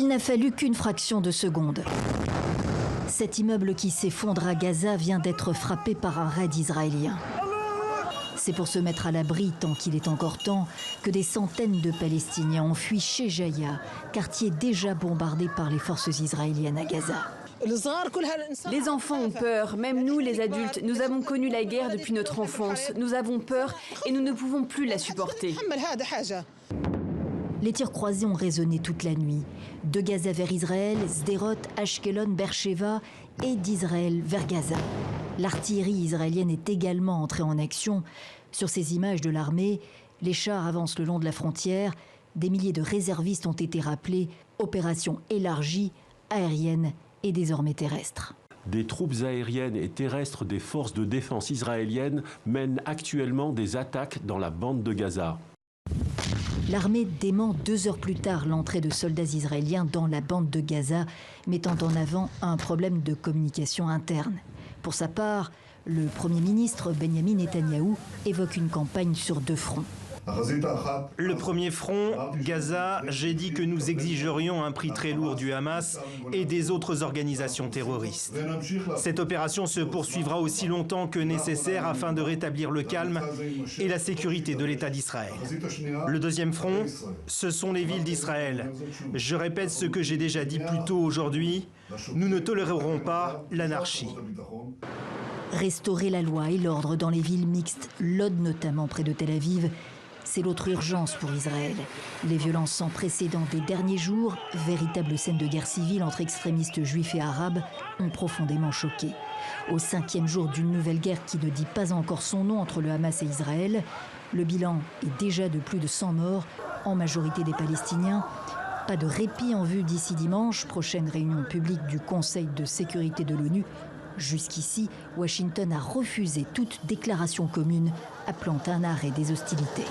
Il n'a fallu qu'une fraction de seconde. Cet immeuble qui s'effondre à Gaza vient d'être frappé par un raid israélien. C'est pour se mettre à l'abri, tant qu'il est encore temps, que des centaines de Palestiniens ont fui chez Jaya, quartier déjà bombardé par les forces israéliennes à Gaza. Les enfants ont peur, même nous les adultes. Nous avons connu la guerre depuis notre enfance. Nous avons peur et nous ne pouvons plus la supporter. Les tirs croisés ont résonné toute la nuit. De Gaza vers Israël, Sderot, Ashkelon, Beersheva et d'Israël vers Gaza. L'artillerie israélienne est également entrée en action. Sur ces images de l'armée, les chars avancent le long de la frontière. Des milliers de réservistes ont été rappelés. Opération élargie, aérienne et désormais terrestre. Des troupes aériennes et terrestres des forces de défense israéliennes mènent actuellement des attaques dans la bande de Gaza. L'armée dément 2 heures plus tard l'entrée de soldats israéliens dans la bande de Gaza, mettant en avant un problème de communication interne. Pour sa part, le Premier ministre Benjamin Netanyahou évoque une campagne sur 2 fronts. Le premier front, Gaza, j'ai dit que nous exigerions un prix très lourd du Hamas et des autres organisations terroristes. Cette opération se poursuivra aussi longtemps que nécessaire afin de rétablir le calme et la sécurité de l'État d'Israël. Le deuxième front, ce sont les villes d'Israël. Je répète ce que j'ai déjà dit plus tôt aujourd'hui, nous ne tolérerons pas l'anarchie. Restaurer la loi et l'ordre dans les villes mixtes, Lod notamment près de Tel Aviv, c'est l'autre urgence pour Israël. Les violences sans précédent des derniers jours, véritables scènes de guerre civile entre extrémistes juifs et arabes, ont profondément choqué. Au 5e jour d'une nouvelle guerre qui ne dit pas encore son nom entre le Hamas et Israël, le bilan est déjà de plus de 100 morts, en majorité des Palestiniens. Pas de répit en vue d'ici dimanche, prochaine réunion publique du Conseil de sécurité de l'ONU. Jusqu'ici, Washington a refusé toute déclaration commune appelant à un arrêt des hostilités.